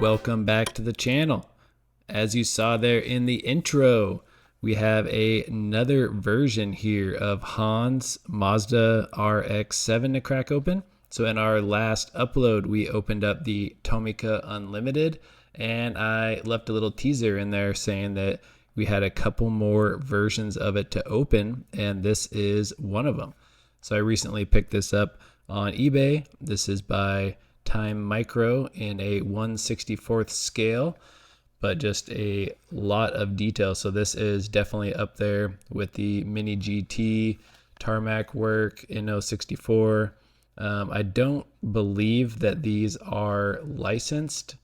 welcome back to the channel. As you saw there in the intro, we have another version here of Han's Mazda Rx7 to crack open. So in our last upload, we opened up the Tomica Unlimited, and I left a little teaser in there saying that we had a couple more versions of it to open, and this is one of them. So I recently picked this up on eBay. This is by Time Micro in a 1/64th scale, but just a lot of detail. So this is definitely up there with the Mini GT, tarmac work in 064. I don't believe that these are licensed.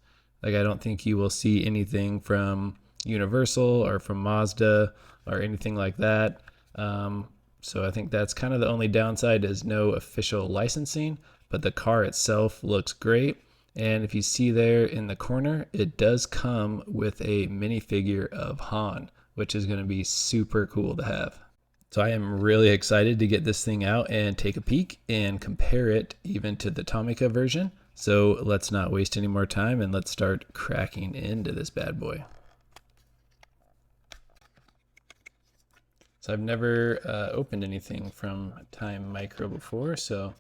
Like, I don't think you will see anything from Universal or from Mazda or anything like that. So I think that's kind of the only downside, is no official licensing, but the car itself looks great. And if you see there in the corner, it does come with a minifigure of Han, which is going to be super cool to have. So I am really excited to get this thing out and take a peek and compare it even to the Tomica version. So let's not waste any more time and let's start cracking into this bad boy. So I've never opened anything from Time Micro before, so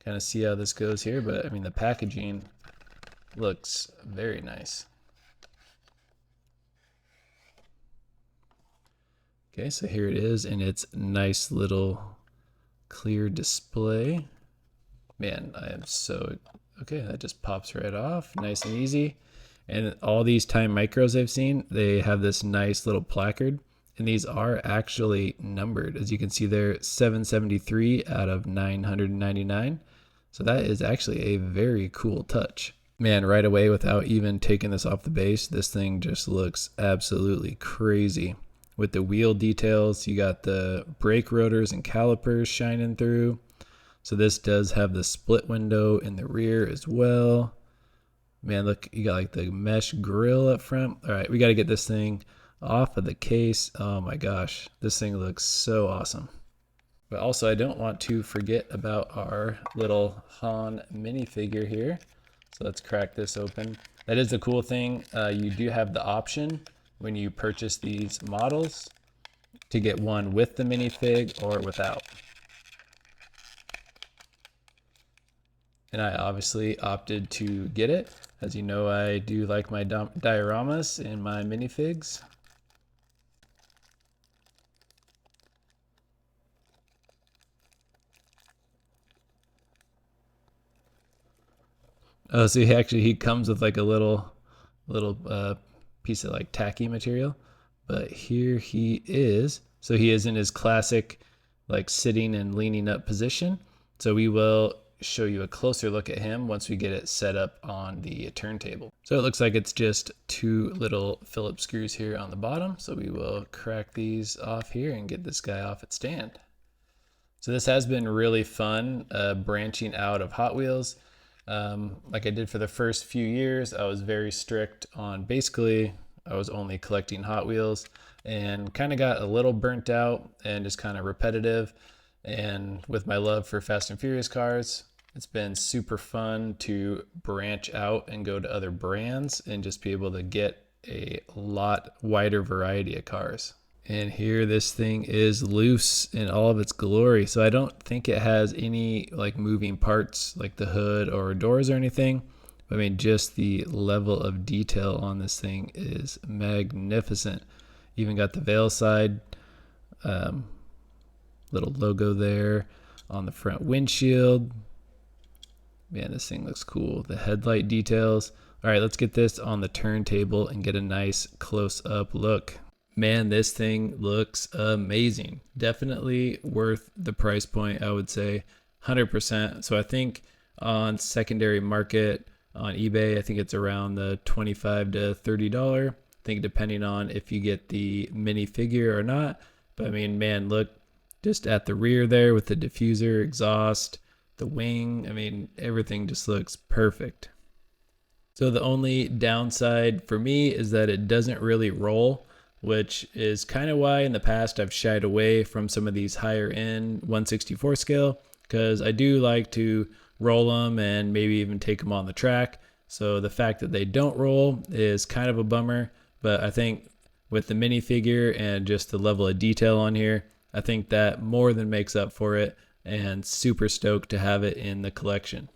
kind of see how this goes here. But I mean, the packaging looks very nice. Okay, so here it is in its nice little clear display. Man, I am so, okay, that just pops right off, nice and easy. And all these Time Micros I've seen, they have this nice little placard. And these are actually numbered. As you can see there, 773 out of 999. So that is actually a very cool touch. Man, right away, without even taking this off the base, this thing just looks absolutely crazy. With the wheel details, you got the brake rotors and calipers shining through. So this does have the split window in the rear as well. Man, look, you got like the mesh grille up front. All right, we got to get this thing off of the case. Oh my gosh, this thing looks so awesome. But also, I don't want to forget about our little Han minifigure here. So let's crack this open. That is the cool thing. You do have the option when you purchase these models to get one with the minifig or without. And I obviously opted to get it. As you know, I do like my dioramas and my minifigs. Oh, so he comes with like a little piece of like tacky material, but here he is. So he is in his classic like sitting and leaning up position. So we will show you a closer look at him once we get it set up on the turntable. So it looks like it's just two little Phillips screws here on the bottom. So we will crack these off here and get this guy off its stand. So this has been really fun, branching out of Hot Wheels. Like I did for the first few years, I was very strict on, basically I was only collecting Hot Wheels, and kind of got a little burnt out and just kind of repetitive. And with my love for Fast and Furious cars, it's been super fun to branch out and go to other brands and just be able to get a lot wider variety of cars. And here this thing is loose in all of its glory. So I don't think it has any like moving parts like the hood or doors or anything. I mean, just the level of detail on this thing is magnificent. Even got the veil side, little logo there on the front windshield. Man, this thing looks cool. The headlight details. All right, let's get this on the turntable and get a nice close-up look. Man, this thing looks amazing. Definitely worth the price point, I would say 100%. So I think on secondary market on eBay, I think it's around the $25 to $30. I think depending on if you get the minifigure or not. But I mean, man, look just at the rear there with the diffuser, exhaust, the wing. I mean, everything just looks perfect. So the only downside for me is that it doesn't really roll, which is kind of why in the past I've shied away from some of these higher end 1/64 scale, because I do like to roll them and maybe even take them on the track. So the fact that they don't roll is kind of a bummer, but I think with the minifigure and just the level of detail on here, I think that more than makes up for it, and super stoked to have it in the collection.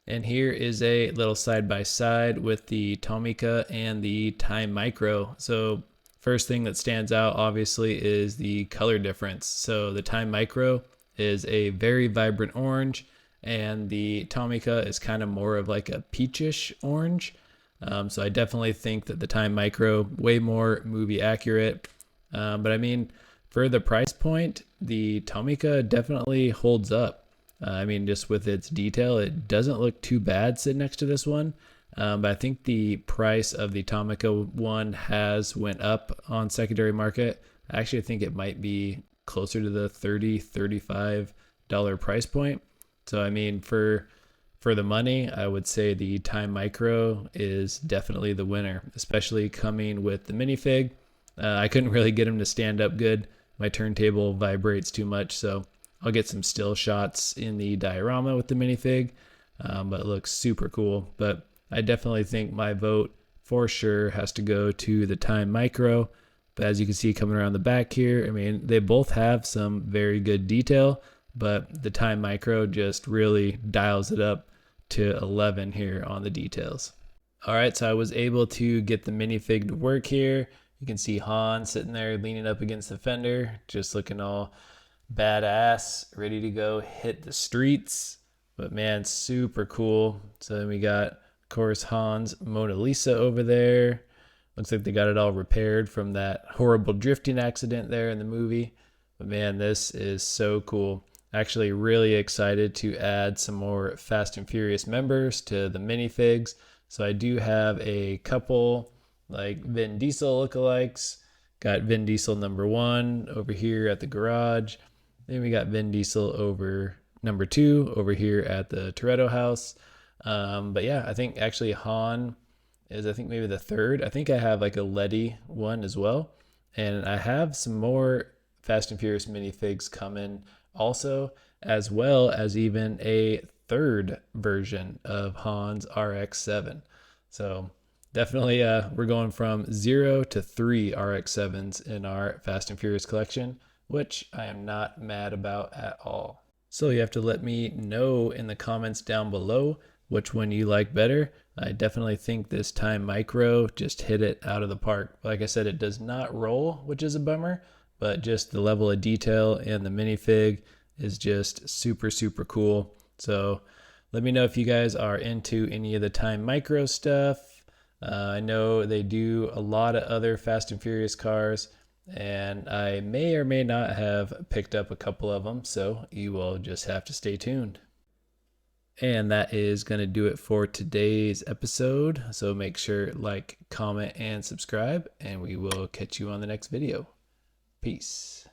And here is a little side-by-side with the Tomica and the Time Micro. So first thing that stands out obviously is the color difference. So the Time Micro is a very vibrant orange, and the Tomica is kind of more of like a peachish orange. So I definitely think that the Time Micro, way more movie accurate. But I mean, for the price point, the Tomica definitely holds up. I mean, just with its detail, it doesn't look too bad sitting next to this one. But I think the price of the Tomica one has went up on secondary market. I actually think it might be closer to the $30, $35 price point. So I mean, for the money, I would say the Time Micro is definitely the winner, especially coming with the minifig. I couldn't really get him to stand up good. My turntable vibrates too much, so I'll get some still shots in the diorama with the minifig, but it looks super cool. But I definitely think my vote for sure has to go to the Time Micro. But as you can see coming around the back here, I mean, they both have some very good detail, but the Time Micro just really dials it up to 11 here on the details. All right, so I was able to get the minifig to work here. You can see Han sitting there leaning up against the fender, just looking all badass, ready to go hit the streets. But man, super cool. So then we got, of course, Han's Mona Lisa over there. Looks like they got it all repaired from that horrible drifting accident there in the movie. But man, this is so cool. Actually really excited to add some more Fast and Furious members to the minifigs. So I do have a couple like Vin Diesel lookalikes. Got Vin Diesel number 1 over here at the garage. Then we got Vin Diesel over number 2 over here at the Toretto house. But yeah, I think actually Han is, I think maybe the 3rd. I think I have like a Letty one as well. And I have some more Fast and Furious minifigs coming also, as well as even a 3rd version of Han's RX7. So definitely we're going from 0 to 3 RX7s in our Fast and Furious collection, which I am not mad about at all. So you have to let me know in the comments down below which one you like better. I definitely think this Time Micro just hit it out of the park. Like I said, it does not roll, which is a bummer, but just the level of detail and the minifig is just super, super cool. So let me know if you guys are into any of the Time Micro stuff. I know they do a lot of other Fast and Furious cars, and I may or may not have picked up a couple of them, so you will just have to stay tuned. And that is going to do it for today's episode. So make sure like, comment, and subscribe, and we will catch you on the next video. Peace.